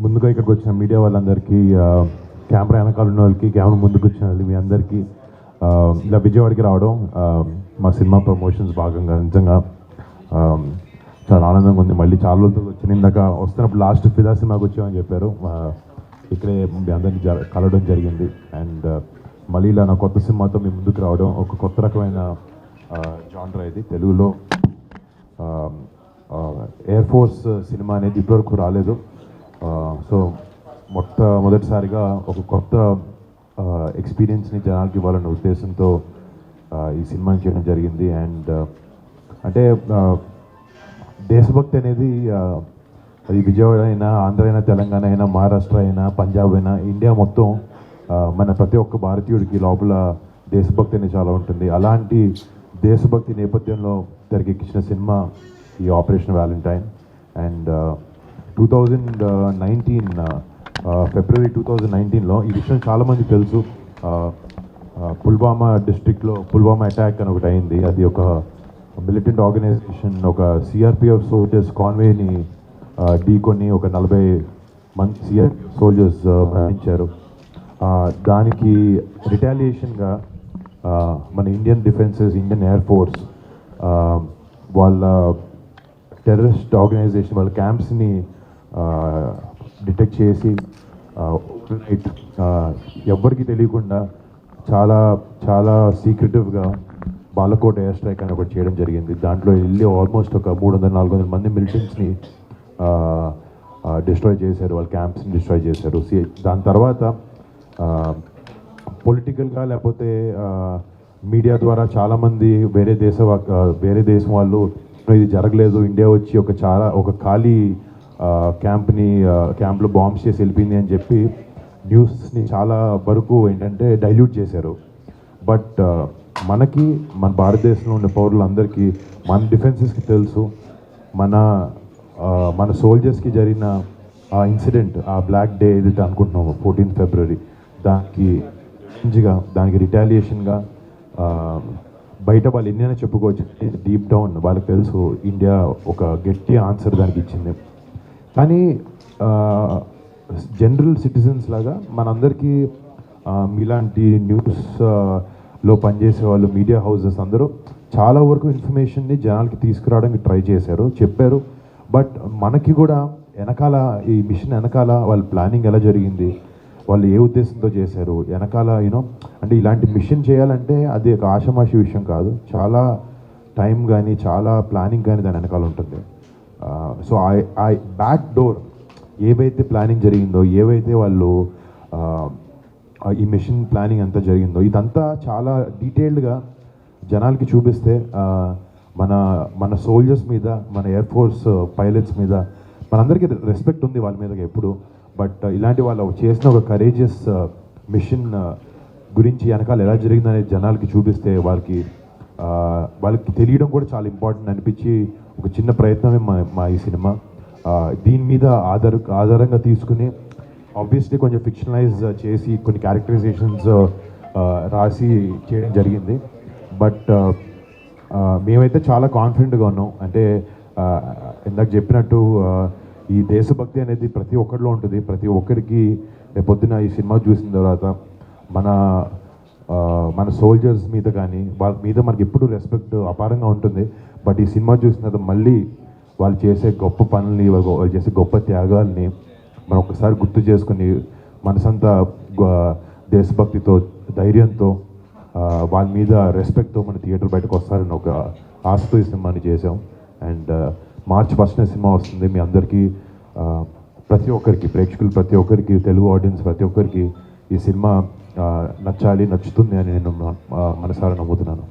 ముందుగా ఇక్కడికి వచ్చిన మీడియా వాళ్ళందరికీ, కెమెరా వెనకాల ఉన్న వాళ్ళకి, కెమెరా ముందుకు వచ్చిన వాళ్ళకి, మీ అందరికీ ఇలా విజయవాడకి రావడం మా సినిమా ప్రమోషన్స్ భాగంగా నిజంగా చాలా ఆనందంగా ఉంది. మళ్ళీ చాలా రోజులు వచ్చిన ఇందాక వస్తున్నప్పుడు లాస్ట్ ఫిదా సినిమాకి వచ్చామని చెప్పారు. ఇక్కడే మీ అందరినీ కలవడం జరిగింది. అండ్ మళ్ళీ ఇలా నా కొత్త సినిమాతో మీ ముందుకు రావడం ఒక కొత్త రకమైన జానర్ ఇది. తెలుగులో ఎయిర్ ఫోర్స్ సినిమా అనేది ఇప్పటివరకు రాలేదు. సో మొదటిసారిగా ఒక కొత్త ఎక్స్పీరియన్స్ని జనాలకి ఇవ్వాలన్న ఉద్దేశంతో ఈ సినిమాని చేయడం జరిగింది. అండ్ అంటే దేశభక్తి అనేది అది విజయవాడ అయినా, ఆంధ్ర అయినా, తెలంగాణ అయినా, మహారాష్ట్ర అయినా, పంజాబ్ అయినా, ఇండియా మొత్తం మన ప్రతి ఒక్క భారతీయుడికి లోపల దేశభక్తి అనేది చాలా ఉంటుంది. అలాంటి దేశభక్తి నేపథ్యంలో తెరకెక్కించిన సినిమా ఈ ఆపరేషన్ వ్యాలంటైన్. అండ్ 2019 ఫిబ్రవరి 2019లో ఈ విషయం చాలామందికి తెలుసు. పుల్వామా డిస్ట్రిక్ట్లో పుల్వామా అటాక్ అని ఒకటి అయింది. అది ఒక మిలిటెంట్ ఆర్గనైజేషన్, ఒక సిఆర్పిఎఫ్ సోల్జర్స్ కాన్వేని ఢీకొని ఒక 40 మంది సిఆర్పిఎఫ్ సోల్జర్స్ మరణించారు. దానికి రిటాలియేషన్గా మన Indian defences, Indian air force వాళ్ళ టెర్రరిస్ట్ ఆర్గనైజేషన్ వాళ్ళ క్యాంప్స్ని డిటెక్ట్ చేసి ఎవ్వరికి తెలియకుండా చాలా చాలా సీక్రెటివ్గా బాలకోట్ ఎయిర్ స్ట్రైక్ అని ఒకటి చేయడం జరిగింది. దాంట్లో వెళ్ళి ఆల్మోస్ట్ ఒక 300-400 మంది మిలిటెంట్స్ని డిస్ట్రాయ్ చేశారు, వాళ్ళ క్యాంప్స్ని డిస్ట్రాయ్ చేశారు. దాని తర్వాత పొలిటికల్గా లేకపోతే మీడియా ద్వారా చాలామంది వేరే దేశం వాళ్ళు ఇది జరగలేదు, ఇండియా వచ్చి ఒక ఖాళీ క్యాంప్లో బాంబ్స్ చేసి వెళ్ళిపోయింది అని చెప్పి న్యూస్ని చాలా వరకు ఏంటంటే డైల్యూట్ చేశారు. బట్ మన భారతదేశంలో ఉన్న పౌరులందరికీ, మన డిఫెన్సెస్కి తెలుసు, మన సోల్జర్స్కి జరిగిన ఆ ఇన్సిడెంట్, ఆ బ్లాక్ డే ఏదైతే అనుకుంటున్నామో 14 ఫిబ్రవరి, దానికి రిటాలియేషన్గా బయట వాళ్ళు ఎన్నైనా చెప్పుకోవచ్చు, డీప్ డౌన్ వాళ్ళకి తెలుసు ఇండియా ఒక గట్టి ఆన్సర్ దానికి ఇచ్చింది. కానీ జనరల్ సిటిజన్స్ లాగా మనందరికీ మీలాంటి న్యూస్లో పనిచేసే వాళ్ళు, మీడియా హౌసెస్ అందరూ చాలా వరకు ఇన్ఫర్మేషన్ని జనాలకి తీసుకురావడానికి ట్రై చేశారు, చెప్పారు. బట్ మనకి కూడా వెనకాల ఈ మిషన్ వెనకాల వాళ్ళ ప్లానింగ్ ఎలా జరిగింది, వాళ్ళు ఏ ఉద్దేశంతో చేశారు, వెనకాల అంటే ఇలాంటి మిషన్ చేయాలంటే అది ఒక ఆషామాషి విషయం కాదు. చాలా టైం కానీ, చాలా ప్లానింగ్ కానీ దాని వెనకాల ఉంటుంది. సో ఆ బ్యాక్ డోర్ ఏవైతే ప్లానింగ్ జరిగిందో, ఏవైతే వాళ్ళు ఈ మిషన్ ప్లానింగ్ అంతా జరిగిందో, ఇదంతా చాలా డీటెయిల్డ్గా జనాలకి చూపిస్తే మన సోల్జర్స్ మీద, మన ఎయిర్ ఫోర్స్ పైలట్స్ మీద మనందరికీ రెస్పెక్ట్ ఉంది వాళ్ళ మీద ఎప్పుడు. బట్ ఇలాంటి వాళ్ళు చేసిన ఒక కరేజియస్ మిషన్ గురించి వెనకాల ఎలా జరిగిందనేది జనాలకి చూపిస్తే వాళ్ళకి తెలియడం కూడా చాలా ఇంపార్టెంట్ అనిపించి ఒక చిన్న ప్రయత్నమే మా ఈ సినిమా. దీని మీద ఆధారంగా తీసుకుని ఆబ్వియస్లీ కొంచెం ఫిక్షనలైజ్ చేసి కొన్ని క్యారెక్టరైజేషన్స్ రాసి చేయడం జరిగింది. బట్ మేమైతే చాలా కాన్ఫిడెంట్గా ఉన్నాం. అంటే ఇందాక చెప్పినట్టు ఈ దేశభక్తి అనేది ప్రతి ఒక్కరిలో ఉంటుంది. ప్రతి ఒక్కరికి పొద్దున ఈ సినిమా చూసిన తర్వాత మన సోల్జర్స్ మీద కానీ వాళ్ళ మీద మనకి ఎప్పుడు రెస్పెక్ట్ అపారంగా ఉంటుంది. బట్ ఈ సినిమా చూసిన తర్వాత మళ్ళీ వాళ్ళు చేసే గొప్ప పనుల్ని, వాళ్ళు చేసే గొప్ప త్యాగాల్ని మనం ఒకసారి గుర్తు చేసుకుని మనసంతా దేశభక్తితో, ధైర్యంతో, వాళ్ళ మీద రెస్పెక్ట్తో మన థియేటర్ బయటకు వస్తారని ఒక ఆశతో ఈ సినిమాని చేసాం. అండ్ మార్చ్ 1న సినిమా వస్తుంది. మీ అందరికీ, ప్రతి ఒక్కరికి, ప్రేక్షకులు ప్రతి ఒక్కరికి, తెలుగు ఆడియన్స్ ప్రతి ఒక్కరికి ఈ సినిమా నచ్చుతుంది అని నేను మనసారా నమ్ముతున్నాను.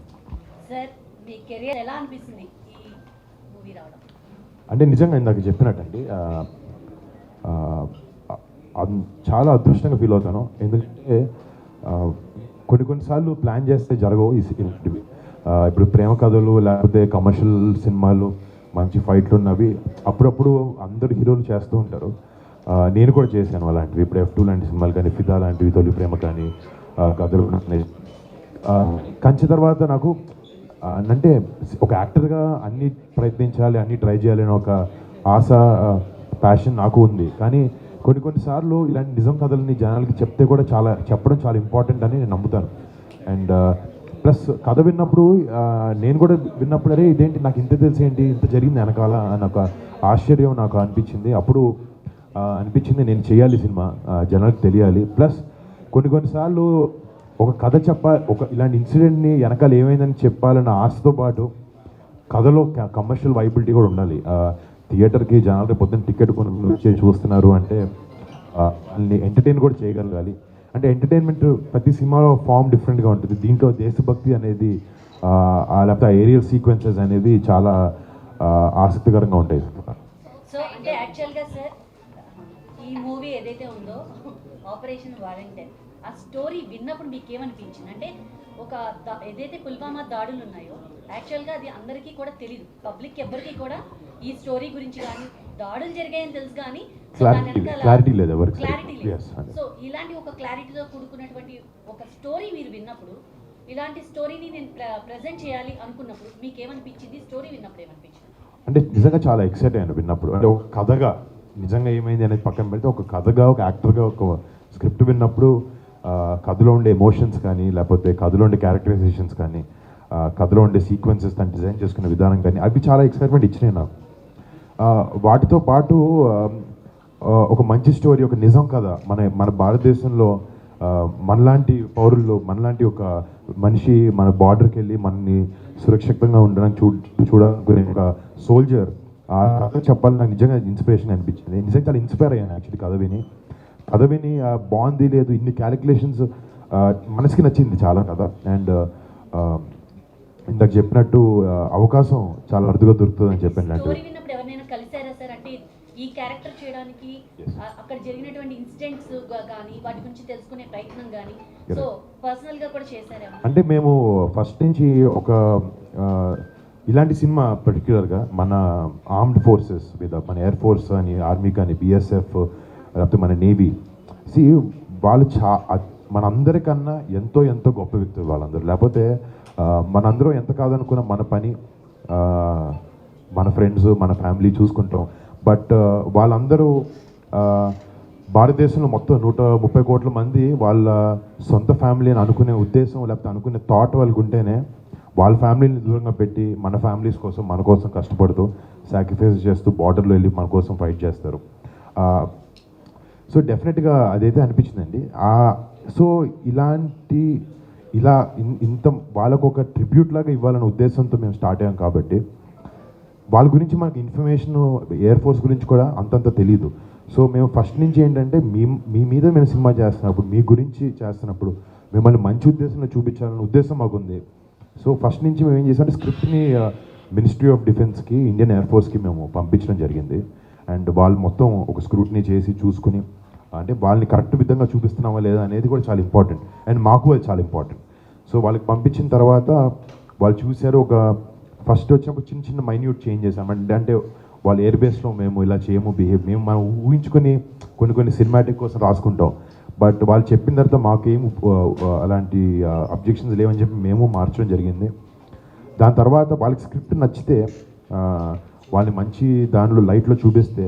అంటే నిజంగా ఇందాక చెప్పినట్టండి, చాలా అదృష్టంగా ఫీల్ అవుతాను. ఎందుకంటే కొన్నిసార్లు ప్లాన్ చేస్తే జరగవు ఇలాంటివి. ఇప్పుడు ప్రేమ కథలు లేకపోతే కమర్షియల్ సినిమాలు, మంచి ఫైట్లు ఉన్నవి అప్పుడప్పుడు అందరు హీరోలు చేస్తూ ఉంటారు. నేను కూడా చేశాను అలాంటివి. ఇప్పుడు F2 లాంటి సినిమాలు కానీ, ఫిదా లాంటివి, తొలి ప్రేమ కానీ, కథలు. కంచి తర్వాత నాకు అంటే ఒక యాక్టర్గా అన్నీ ప్రయత్నించాలి, అన్నీ ట్రై చేయాలి అని ఒక ఆశ, ప్యాషన్ నాకు ఉంది. కానీ కొన్నిసార్లు ఇలాంటి నిజం కథలని జనాలకి చెప్తే కూడా చెప్పడం చాలా ఇంపార్టెంట్ అని నేను నమ్ముతాను. అండ్ ప్లస్ కథ విన్నప్పుడు నేను కూడా విన్నప్పుడు అరే ఇదేంటి నాకు ఇంత తెలిసేంటి ఇంత జరిగింది వెనకాల అని ఒక ఆశ్చర్యం నాకు అనిపించింది. అప్పుడు అనిపించింది నేను చేయాలి సినిమా, జనాలకు తెలియాలి. ప్లస్ కొన్నిసార్లు ఒక కథ ఒక ఇలాంటి ఇన్సిడెంట్ని వెనకాల ఏమైందని చెప్పాలన్న ఆశతో పాటు కథలో కమర్షియల్ వైబిలిటీ కూడా ఉండాలి. థియేటర్కి జనాలు పొద్దున్న టికెట్ వచ్చి చూస్తున్నారు అంటే వాళ్ళని ఎంటర్టైన్ కూడా చేయగలగాలి. అంటే ఎంటర్టైన్మెంట్ ప్రతి సినిమాలో ఫామ్ డిఫరెంట్గా ఉంటుంది. దీంట్లో దేశభక్తి అనేది లేకపోతే ఏరియల్ సీక్వెన్సెస్ అనేది చాలా ఆసక్తికరంగా ఉంటాయి. సో అంటే యాక్చువల్గా సార్ ఈ మూవీ ఏదైతే ఉందో ఆపరేషన్ వాలంటీర్, ఆ స్టోరీ విన్నప్పుడు మీకు ఏమనిపించింది? అంటే ఒక ఏదైతే పుల్వామా దాడులు ఉన్నాయో యాక్చువల్గా అది అందరికీ కూడా తెలియదు, పబ్లిక్ ఎవ్వరికి కూడా ఈ స్టోరీ గురించి కానీ దాడులు జరిగాయని తెలుసు కానీ క్లారిటీ లేదు. సో ఇలాంటి ఒక క్లారిటీతో కూడుకున్నటువంటి ఒక స్టోరీ మీరు విన్నప్పుడు, ఇలాంటి స్టోరీని నేను ప్రజెంట్ చేయాలి అనుకున్నప్పుడు మీకు ఏమనిపించింది? స్టోరీ విన్నప్పుడు ఏమనిపించింది? అంటే నిజంగా చాలా ఎక్సైట్ అయ్యాను విన్నప్పుడు. అంటే ఒక కథగా నిజంగా ఏమైంది అనేది పక్కన పెడితే ఒక కథగా ఒక యాక్టర్గా ఒక స్క్రిప్ట్ విన్నప్పుడు కథలో ఉండే ఎమోషన్స్ కానీ లేకపోతే కథలో ఉండే క్యారెక్టరైజేషన్స్ కానీ కథలో ఉండే సీక్వెన్సెస్ దాన్ని డిజైన్ చేసుకునే విధానం కానీ అవి చాలా ఎక్సైట్మెంట్ ఇచ్చినాయి నాకు. వాటితో పాటు ఒక మంచి స్టోరీ, ఒక నిజం కథ మన భారతదేశంలో మనలాంటి పౌరుల్లో మనలాంటి ఒక మనిషి మన బార్డర్కి వెళ్ళి మనని సురక్షితంగా ఉండడానికి చూడాలనుకునే ఒక సోల్జర్ ఆ కథ చెప్పాలి నాకు నిజంగా ఇన్స్పిరేషన్ అనిపించింది. నిజంగా చాలా ఇన్స్పైర్ అయ్యాను యాక్చువల్లీ కథ విని బాగుంది లేదు ఇన్ని క్యాలిక్యులేషన్స్ మనసుకి నచ్చింది చాలా కథ. అండ్ ఇందాక చెప్పినట్టు అవకాశం చాలా అరుదుగా దొరుకుతుంది అని చెప్పాను. ఈ క్యారెక్టర్ చేయడానికి అక్కడ జరిగినటువంటి ఇన్సిడెంట్స్ కానీ వాటి గురించి తెలుసుకునే ప్రయత్నం కానీ సో పర్సనల్ గా కూడా చేశారా? అంటే మేము ఫస్ట్ నుంచి ఒక ఇలాంటి సినిమా పర్టిక్యులర్గా మన ఆర్మ్డ్ ఫోర్సెస్ మీద మన ఎయిర్ ఫోర్స్ అని ఆర్మీ కానీ బిఎస్ఎఫ్ లేకపోతే మన నేవీ వాళ్ళు మనందరికన్నా ఎంతో గొప్ప వ్యక్తులు వాళ్ళందరూ. లేకపోతే మనందరం ఎంత కాదనుకున్న మన పని మన ఫ్రెండ్స్ మన ఫ్యామిలీ చూసుకుంటాం. బట్ వాళ్ళందరూ భారతదేశంలో మొత్తం 130 కోట్ల మంది వాళ్ళ సొంత ఫ్యామిలీ అని అనుకునే ఉద్దేశం లేకపోతే అనుకునే థాట్ వాళ్ళకు ఉంటేనే వాళ్ళ ఫ్యామిలీని దూరంగా పెట్టి మన ఫ్యామిలీస్ కోసం మన కోసం కష్టపడుతూ సాక్రిఫైస్ చేస్తూ బార్డర్లో వెళ్ళి మన కోసం ఫైట్ చేస్తారు. సో డెఫినెట్గా అదైతే అనిపించిందండి. సో ఇంత వాళ్ళకు ఒక ట్రిబ్యూట్ లాగా ఇవ్వాలనే ఉద్దేశంతో మేము స్టార్ట్ అయ్యాం కాబట్టి వాళ్ళ గురించి మనకి ఇన్ఫర్మేషన్ ఎయిర్ ఫోర్స్ గురించి కూడా అంతంత తెలీదు. సో మేము ఫస్ట్ నుంచి ఏంటంటే మీ మీద మేము సినిమా చేస్తున్నప్పుడు మీ గురించి చేస్తున్నప్పుడు మిమ్మల్ని మంచి ఉద్దేశంలో చూపించాలనే ఉద్దేశం మాకుంది. సో ఫస్ట్ నుంచి మేము ఏం చేసామంటే స్క్రిప్ట్ని మినిస్ట్రీ ఆఫ్ డిఫెన్స్కి ఇండియన్ ఎయిర్ ఫోర్స్కి మేము పంపించడం జరిగింది. అండ్ వాళ్ళు మొత్తం ఒక స్క్రూట్నీ చేసి చూసుకుని అంటే వాళ్ళని కరెక్ట్ విధంగా చూపిస్తున్నామా లేదా అనేది కూడా చాలా ఇంపార్టెంట్. అండ్ మాకు అది చాలా ఇంపార్టెంట్. సో వాళ్ళకి పంపించిన తర్వాత వాళ్ళు చూశారు. ఒక ఫస్ట్ వచ్చినప్పుడు చిన్న మైన్యూట్ చేంజ్ చేసాం. అంటే వాళ్ళ ఎయిర్ బేస్లో మేము ఇలా చేయము మేము మనం ఊహించుకొని కొన్ని సినిమాటిక్ కోసం రాసుకుంటాం. బట్ వాళ్ళు చెప్పిన తర్వాత మాకేం అలాంటి అబ్జెక్షన్స్ లేవని చెప్పి మేము మార్చడం జరిగింది. దాని తర్వాత వాళ్ళకి స్క్రిప్ట్ నచ్చితే వాళ్ళని మంచి దానిలో లైట్లో చూపిస్తే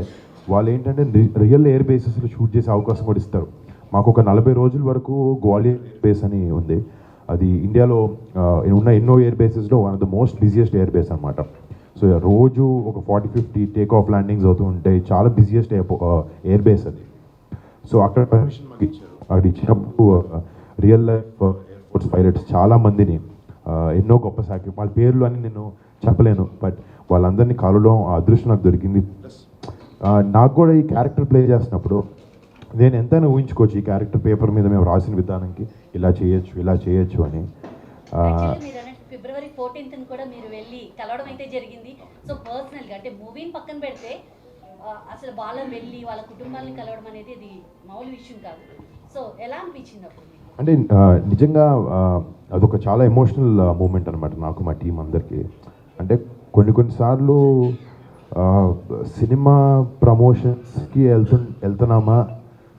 వాళ్ళు ఏంటంటే రియల్ ఎయిర్ బేసెస్లో షూట్ చేసే అవకాశం కూడా ఇస్తారు. మాకు ఒక 40 రోజుల వరకు గ్వాలియర్ బేస్ అని ఉంది. అది ఇండియాలో ఉన్న ఎన్నో ఎయిర్ బేసెస్లో one of the most busiest air base అనమాట. సో రోజు ఒక 40-50 టేక్ ఆఫ్ ల్యాండింగ్స్ అవుతూ ఉంటాయి. చాలా బిజియెస్ట్ ఎయిర్ బేస్ అది. సో అక్కడ పర్మిషన్ మాకు ఇచ్చారు. అక్కడ ఇచ్చినప్పుడు real life air force pilots చాలామందిని ఎన్నో గొప్ప వాళ్ళ పేర్లు అని నేను చెప్పలేను. బట్ వాళ్ళందరినీ కలవడం ఆ అదృష్టం నాకు దొరికింది. నాకు కూడా ఈ క్యారెక్టర్ ప్లే చేసినప్పుడు నేను ఎంతైనా ఊహించుకోవచ్చు ఈ క్యారెక్టర్ పేపర్ మీద మేము రాసిన విధానానికి ఇలా చేయొచ్చు అని. ఫిబ్రవరి 14th కూడా మీరు వెళ్ళి కలవడం అయితే జరిగింది. సో పర్సనల్గా అంటే మూవీని పక్కన పెడితే అసలు వాళ్ళ వెళ్ళి వాళ్ళ కుటుంబాలని కలవడం అనేది అది మామూలు విషయం కాదు. సో ఎలా అనిపించింది అప్పుడు? అంటే నిజంగా అదొక చాలా ఎమోషనల్ మూమెంట్ అనమాట నాకు మా టీం అందరికీ. అంటే కొన్నిసార్లు సినిమా ప్రమోషన్స్కి వెళ్తున్నామా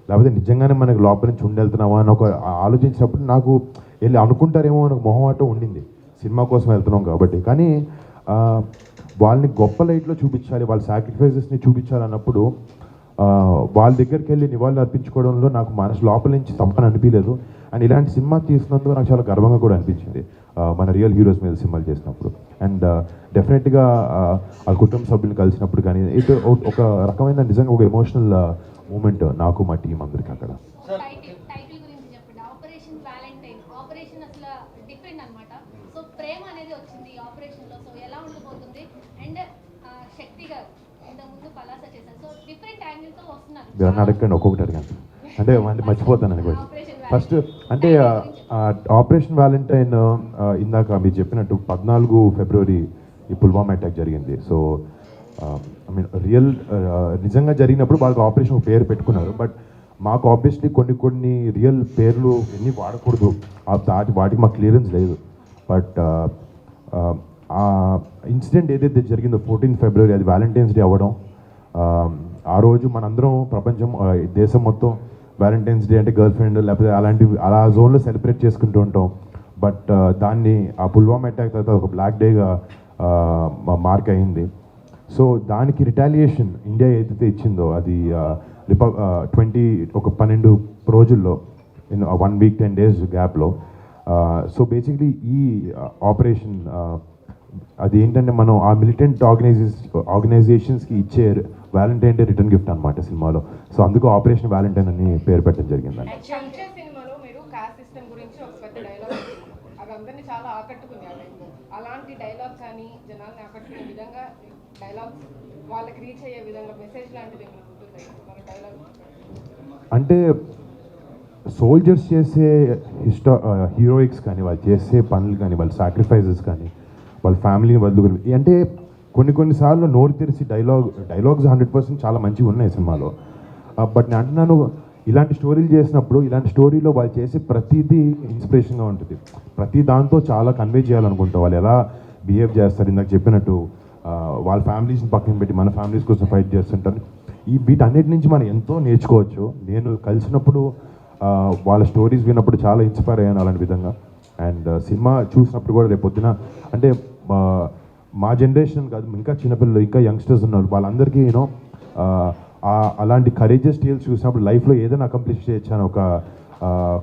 లేకపోతే నిజంగానే మనకి లోపల నుంచి వెళ్తున్నామా అని ఒక ఆలోచించినప్పుడు నాకు వెళ్ళి అనుకుంటారేమో అని ఒక మొహమాటం ఉండింది సినిమా కోసం వెళ్తున్నాం కాబట్టి. కానీ వాళ్ళని గొప్ప లైట్లో చూపించాలి, వాళ్ళ సాక్రిఫైసెస్ని చూపించాలన్నప్పుడు వాళ్ళ దగ్గరికి వెళ్ళి నివాళులు అర్పించుకోవడంలో నాకు మనసు లోపల నుంచి తప్పని అనిపించలేదు. అండ్ ఇలాంటి సినిమా తీసినందుకు నాకు చాలా గర్వంగా కూడా అనిపించింది మన రియల్ హీరోస్ మీద సినిమాలు చేసినప్పుడు. అండ్ డెఫినెట్గా ఆ కుటుంబ సభ్యులు కలిసినప్పుడు కానీ ఇది ఒక రకమైన నిజంగా ఒక ఎమోషనల్ మూమెంట్ నాకు మా టీం అందరికీ అక్కడ. టైటిల్ గురించి చెప్పండి. Operation Valentine. ఆపరేషన్ అసలు డిఫరెంట్ అన్నమాట. సో ప్రేమ అనేది వచ్చింది ఆపరేషన్ లో. సో ఎలా ఉండబోతుంది? అండ్ శక్తి గారు ఇంత ముందు పలాస చేశారు. సో డిఫరెంట్ యాంగిల్ తో వస్తున్నారు. మీరు అడగండి, ఒక్కొక్కటి అడగండి అంటే మర్చిపోతాను అనుకో. ఫస్ట్ అంటే ఆపరేషన్ వ్యాలంటైన్ ఇందాక మీరు చెప్పినట్టు 14 ఫిబ్రవరి ఈ పుల్వామా అటాక్ జరిగింది. సో ఐ మీన్ నిజంగా జరిగినప్పుడు వాళ్ళకి ఆపరేషన్ ఒక పేరు పెట్టుకున్నారు. బట్ మాకు ఆబ్వియస్లీ కొన్ని రియల్ పేర్లు ఎన్ని వాడకూడదు, వాటికి మాకు క్లియరెన్స్ లేదు. బట్ ఆ ఇన్సిడెంట్ ఏదైతే జరిగిందో 14 ఫిబ్రవరి అది వ్యాలంటైన్స్ డే అవ్వడం, ఆ రోజు మనందరం ప్రపంచం దేశం మొత్తం వ్యాలంటైన్స్ డే అంటే గర్ల్ ఫ్రెండ్ లేకపోతే అలా జోన్లో సెలబ్రేట్ చేసుకుంటూ ఉంటాం. బట్ దాన్ని ఆ పుల్వామా అటాక్ తర్వాత ఒక బ్లాక్ డేగా మార్క్ అయింది. సో దానికి రిటాలియేషన్ ఇండియా ఏదైతే ఇచ్చిందో అది 12 రోజుల్లో 1 వీక్ 10 డేస్ గ్యాప్లో. సో బేసిక్లీ ఈ ఆపరేషన్ అది ఏంటంటే మనం ఆ మిలిటెంట్ ఆర్గనైజేషన్స్కి ఇచ్చే వ్యాలంటైన్ డే రిటర్న్ గిఫ్ట్ అనమాట సినిమాలో. సో అందుకు ఆపరేషన్ వ్యాలంటైన్ అని పేరు పెట్టడం జరిగిందండి. సినిమాలో మీరు కాస్ట్ సిస్టమ్ గురించి ఒక పెద్ద డైలాగ్ అది అందరినీ చాలా ఆకట్టుకుంది. అలాంటి డైలాగ్ కానీ జనాల్ని ఆకట్టుకునే విధంగా డైలాగ్స్ వాళ్ళకి రీచ్ అయ్యే విధంగా మెసేజ్ లాంటిది ఏమైనా ఉంటుంది మన డైలాగ్? అంటే సోల్జర్స్ చేసే హీరోయిక్స్ కానీ వాళ్ళు చేసే పనులు కానీ వాళ్ళ సాక్రిఫైజెస్ కానీ వాళ్ళ ఫ్యామిలీని వదులుకొని అంటే కొన్నిసార్లు నోరు తెరిచి డైలాగ్స్ 100% చాలా మంచిగా ఉన్నాయి సినిమాలో. బట్ నేను అంటున్నాను ఇలాంటి స్టోరీలు చేసినప్పుడు ఇలాంటి స్టోరీలో వాళ్ళు చేసే ప్రతిదీ ఇన్స్పిరేషన్గా ఉంటుంది. ప్రతి దాంతో చాలా కన్వే చేయాలనుకుంటాం. వాళ్ళు ఎలా బిహేవ్ చేస్తారు, ఇందాక చెప్పినట్టు వాళ్ళ ఫ్యామిలీస్ని పక్కన పెట్టి మన ఫ్యామిలీస్ కోసం ఫైట్ చేస్తుంటారు. వీటన్నిటి నుంచి మనం ఎంతో నేర్చుకోవచ్చు. నేను కలిసినప్పుడు వాళ్ళ స్టోరీస్ విన్నప్పుడు చాలా ఇన్స్పైర్ అయ్యాను అలాంటి విధంగా. అండ్ సినిమా చూసినప్పుడు కూడా రేపు పొద్దున అంటే మా జనరేషన్ కాదు, ఇంకా చిన్నపిల్లలు ఇంకా యంగ్స్టర్స్ ఉన్నారు, వాళ్ళందరికీ యూనో అలాంటి కరేజెస్ టేల్స్ చూసినప్పుడు లైఫ్లో ఏదైనా అకంప్లిష్ చేయొచ్చు అని ఒక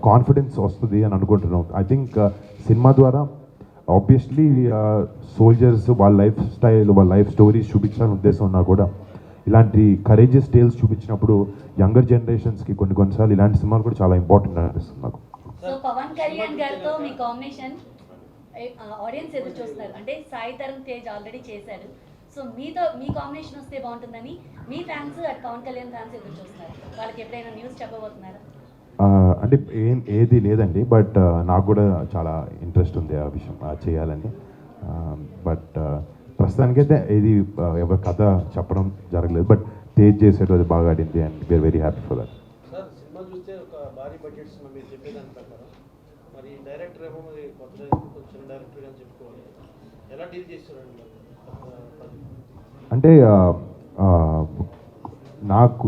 కాన్ఫిడెన్స్ వస్తుంది అని అనుకుంటున్నాం. ఐ థింక్ సినిమా ద్వారా ఆబ్వియస్లీ సోల్జర్స్ వాళ్ళ లైఫ్ స్టైల్ వాళ్ళ లైఫ్ స్టోరీస్ చూపించాలని ఉద్దేశం ఉన్నా కూడా ఇలాంటి కరేజెస్ టేల్స్ చూపించినప్పుడు యంగర్ జనరేషన్స్కి కొన్నిసార్లు ఇలాంటి సినిమాలు కూడా చాలా ఇంపార్టెంట్ అనిపిస్తుంది నాకు. సో పవన్ కళ్యాణ్ గారితో మీ కాంబినేషన్ ఆడియన్స్ ఎదురు చూస్తున్నారు. అంటే సాయి ధరమ్ తేజ్ ఆల్రెడీ చేశారు. సో మీ కాంబినేషన్ వస్తే బాగుంటుందని మీ ఫ్యాన్స్ అటు పవన్ కళ్యాణ్ ఫ్యాన్స్ ఎదురు చూస్తున్నారు. వాళ్ళకి ఎప్పుడైనా న్యూస్ చెప్పబోతున్నారా? అంటే ఏది లేదండి. బట్ నాకు కూడా చాలా ఇంట్రెస్ట్ ఉంది ఆ విషయం చేయాలని. బట్ ప్రస్తుతానికైతే ఇది ఎవరి కథ చెప్పడం జరగలేదు. బట్ తేజ్ చేసేటో అది బాగా ఆడింది and we are very happy for that. Sir సినిమా చూస్తే ఒక భారీ బడ్జెట్ సినిమా మీరు చెప్పేదాని ప్రకారం మరి డైరెక్టర్ ఏమో మరి కొత్త కొంచెం డైరెక్టర్ అని చెప్పుకోవాలి, ఎలా డీల్ చేస్తారండి? అంటే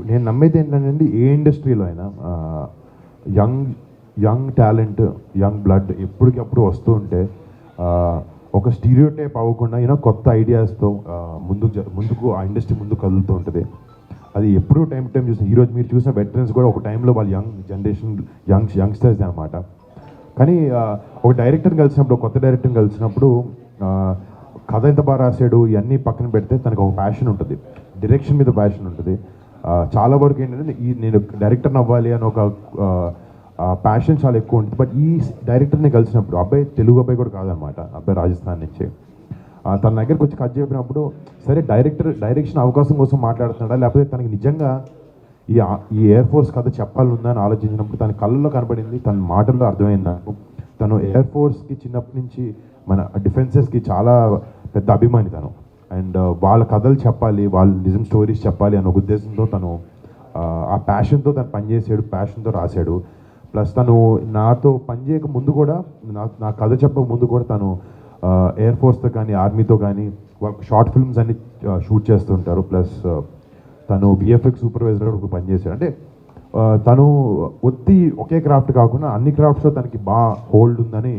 నేను నమ్మేది ఏంటంటే ఏ ఇండస్ట్రీలో అయినా యంగ్ టాలెంట్ యంగ్ బ్లడ్ ఎప్పటికప్పుడు వస్తూ ఉంటే ఒక స్టీరియోటైప్ అవ్వకుండా కొత్త ఐడియాస్తో ముందుకు ఆ ఇండస్ట్రీ ముందుకు కదులుతూ ఉంటుంది. అది ఎప్పుడూ టైం చూసిన ఈరోజు మీరు చూసిన వెటరన్స్ కూడా ఒక టైంలో వాళ్ళు యంగ్ జనరేషన్ యంగ్స్టర్స్ అనమాట. కానీ ఒక డైరెక్టర్ని కలిసినప్పుడు కొత్త డైరెక్టర్ని కలిసినప్పుడు కథ ఎంత బాగా రాశాడు ఇవన్నీ పక్కన పెడితే తనకు ఒక ప్యాషన్ ఉంటుంది, డైరెక్షన్ మీద ప్యాషన్ ఉంటుంది. చాలా వరకు ఏంటంటే నేను డైరెక్టర్ని అవ్వాలి అని ఒక ప్యాషన్ చాలా ఎక్కువ ఉంటుంది. బట్ ఈ డైరెక్టర్ని కలిసినప్పుడు అబ్బాయి తెలుగు అబ్బాయి కూడా కాదనమాట, అబ్బాయి రాజస్థాన్ నుంచి. తన దగ్గరికి వచ్చి కథ చెప్పినప్పుడు సరే డైరెక్షన్ అవకాశం కోసం మాట్లాడుతున్నాడా లేకపోతే తనకి నిజంగా ఈ ఎయిర్ ఫోర్స్ కథ చెప్పాలనుందా అని ఆలోచించినప్పుడు తన కళ్ళల్లో కనబడింది, తన మాటల్లో అర్థమైంది నాకు. తను ఎయిర్ ఫోర్స్కి చిన్నప్పటి నుంచి మన డిఫెన్సెస్కి చాలా పెద్ద అభిమాని తను. అండ్ వాళ్ళ కథలు చెప్పాలి, వాళ్ళ నిజం స్టోరీస్ చెప్పాలి అనే ఒక ఉద్దేశంతో తను ఆ ప్యాషన్తో తను పనిచేసాడు, ప్యాషన్తో రాశాడు. ప్లస్ తను నాతో పనిచేయక ముందు కూడా నా కథ చెప్పక ముందు కూడా తను ఎయిర్ ఫోర్స్తో కానీ ఆర్మీతో కానీ వాళ్ళకి షార్ట్ ఫిల్మ్స్ అన్ని షూట్ చేస్తుంటారు. ప్లస్ తను విఎఫ్ఎక్స్ సూపర్వైజర్ కూడా పనిచేశాడు. అంటే తను ఒకే క్రాఫ్ట్ కాకుండా అన్ని క్రాఫ్ట్స్లో తనకి బాగా హోల్డ్ ఉందని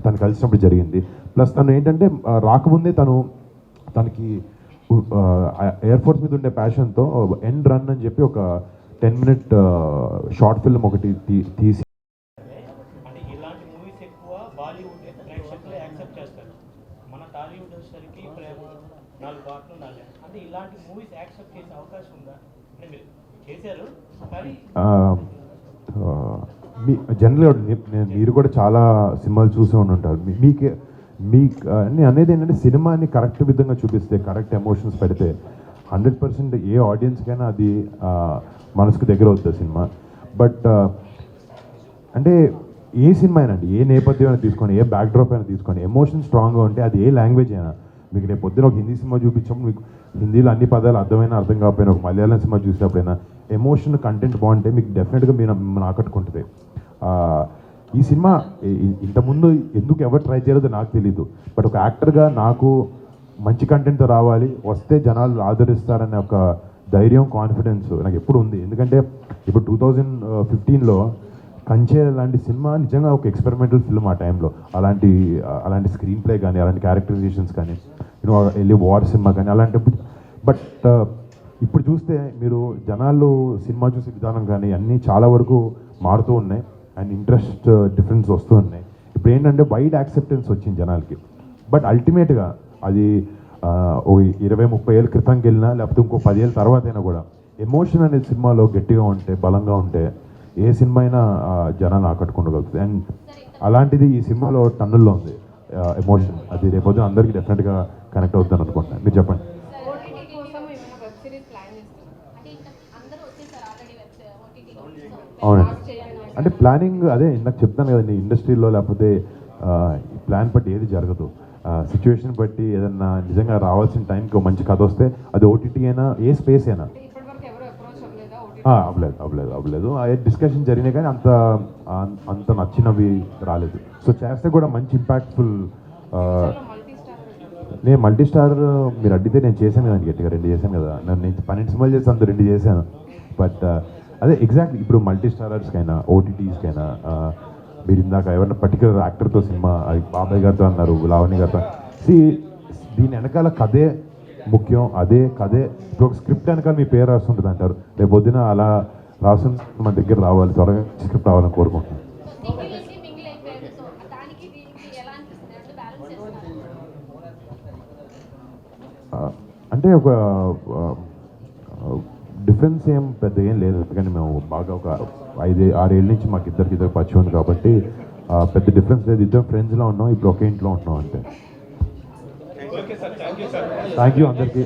తను కలిసినప్పుడు జరిగింది. ప్లస్ తను ఏంటంటే రాకముందే తనకి ఎయిర్ ఫోర్స్ మీద ఉండే ప్యాషన్తో ఎండ్ రన్ అని చెప్పి ఒక 10-minute షార్ట్ ఫిల్మ్ ఒకటి తీసి అంటే ఇలాంటి మూవీస్ ఎక్కువ బాలీవుడ్ ప్రేక్షకులు యాక్సెప్ట్ చేస్తారు. మన టాలీవుడ్ వచ్చేసరికి ప్రేమ 4 పాటలు 4 అంటే ఇలాంటి మూవీస్ యాక్సెప్ట్ చేసే అవకాశం ఉందా? అంటే మీరు చేశారు కానీ మీ జనరల్గా మీరు కూడా చాలా సినిమాలు చూసే ఉంటారు. మీకు నేను అనేది ఏంటంటే సినిమాని కరెక్ట్ విధంగా చూపిస్తే, కరెక్ట్ ఎమోషన్స్ పెడితే 100% ఏ ఆడియన్స్కైనా అది మనసుకు దగ్గర అవుతుంది సినిమా. బట్ అంటే ఏ సినిమా అయినా అండి, ఏ నేపథ్యం అయినా తీసుకొని, ఏ బ్యాక్డ్రాప్ అయినా తీసుకొని, ఎమోషన్ స్ట్రాంగ్గా ఉంటే అది ఏ లాంగ్వేజ్ అయినా, మీకు రేపు పొద్దున ఒక హిందీ సినిమా చూపించినప్పుడు మీకు హిందీలో అన్ని పదాలు అర్థమైనా అర్థం కాకపోయినా, ఒక మలయాళం సినిమా చూసినప్పుడైనా ఎమోషన్ కంటెంట్ బాగుంటే మీకు డెఫినెట్గా మిమ్మల్ని ఆకట్టుకుంటుంది. ఈ సినిమా ఇంతకుముందు ఎందుకు ఎవరు ట్రై చేయలేదో నాకు తెలీదు. బట్ ఒక యాక్టర్గా నాకు మంచి కంటెంట్తో రావాలి, వస్తే జనాలు ఆదరిస్తారనే ఒక ధైర్యం, కాన్ఫిడెన్స్ నాకు ఎప్పుడు ఉంది. ఎందుకంటే ఇప్పుడు 2015లో కంచే లాంటి సినిమా నిజంగా ఒక ఎక్స్పెరిమెంటల్ ఫిల్మ్ ఆ టైంలో. అలాంటి స్క్రీన్ ప్లే కానీ, అలాంటి క్యారెక్టరైజేషన్స్ కానీ, వెళ్ళి వార్ సినిమా కానీ అలాంటి. బట్ ఇప్పుడు చూస్తే మీరు జనాలు సినిమా చూసే విధానం కానీ అన్నీ చాలా వరకు మారుతూ ఉన్నాయి అండ్ ఇంట్రెస్ట్ డిఫరెన్స్ వస్తూ ఉన్నాయి. ఇప్పుడు ఏంటంటే వైడ్ యాక్సెప్టెన్స్ వచ్చింది జనాలకి. బట్ అల్టిమేట్గా అది ఓ 20-30 ఏళ్ళ క్రితంకి వెళ్ళినా, లేకపోతే ఇంకో 10 ఏళ్ళ తర్వాత అయినా కూడా ఎమోషన్ అనేది సినిమాలో గట్టిగా ఉంటే, బలంగా ఉంటే ఏ సినిమా అయినా జనాన్ని ఆకట్టుకోగలుగుతుంది. అండ్ అలాంటిది ఈ సినిమాలో టన్నుల్లో ఉంది ఎమోషన్. అది రేపొద్దున అందరికీ డెఫినెట్గా కనెక్ట్ అవుతుందని అనుకుంటున్నాను. మీరు చెప్పండి. ఓటీటీ కోసం ఏమైనా వెబ్ సిరీస్ ప్లాన్ చేస్తున్నారు? అంటే ఇంకా అందరూ వచ్చేసారు ఆల్రెడీ ఓటీటీలో. అవునండి. అంటే ప్లానింగ్ అదే ఇందాక చెప్తాను కదండి, ఇండస్ట్రీలో లేకపోతే ప్లాన్ బట్టి ఏది జరగదు. సిచ్యువేషన్ బట్టి ఏదన్నా నిజంగా రావాల్సిన టైంకి ఒక మంచి కథ వస్తే అది ఓటీటీ అయినా, ఏ స్పేస్ అయినా. ఇప్పటివరకు ఎవరు అప్రోచ్ అవ్వలేదా ఓటీటీ? అవ్వలేదు. డిస్కషన్ జరిగినాయి కానీ అంత నచ్చినవి రాలేదు. సో చేస్తే కూడా మంచి ఇంపాక్ట్ఫుల్. మల్టీ స్టార్ నేను మల్టీ స్టార్ మీరు అడిగితే నేను చేశాను కదండి, గట్టిగా 2 చేశాను కదా. నేను 12 సినిమాలు చేసి అంత 2 చేశాను. బట్ అదే ఎగ్జాక్ట్లీ ఇప్పుడు మల్టీ స్టారర్స్కైనా, ఓటీటీస్కైనా మీరు ఇందాక ఎవరైనా పర్టికులర్ యాక్టర్తో సినిమా, అది బాబాయ్ గారితో అన్నారు, లావణ్య గారితో. దీని వెనకాల కథే ముఖ్యం. అదే కథే ఇప్పుడు ఒక స్క్రిప్ట్ వెనకాల మీ పేరు రాస్తుంటుంది అంటారు. రేపు పొద్దున అలా రాసుకుని మన దగ్గర రావాలి, త్వరగా స్క్రిప్ట్ రావాలని కోరుకుంటున్నాను. సో సింగిల్ నుంచి మింగిల్ అయిపోయారు. సో దానికి దీనికి ఎలా అనిపిస్తుంది? అంటే బ్యాలెన్స్ చేస్తున్నారు. అంటే ఒక డిఫరెన్స్ పెద్ద ఏం లేదు. ఎందుకంటే మేము బాగా ఒక 5-6 ఏళ్ళ నుంచి మాకు ఇద్దరు పరిచయం ఉంది కాబట్టి పెద్ద డిఫరెన్స్ లేదు. ఇద్దరు ఫ్రెండ్స్లో ఉన్నాం, ఇప్పుడు ఒకే ఇంట్లో ఉంటున్నాం అంతే. Okay sir, thank you sir. Thank you అందరికీ.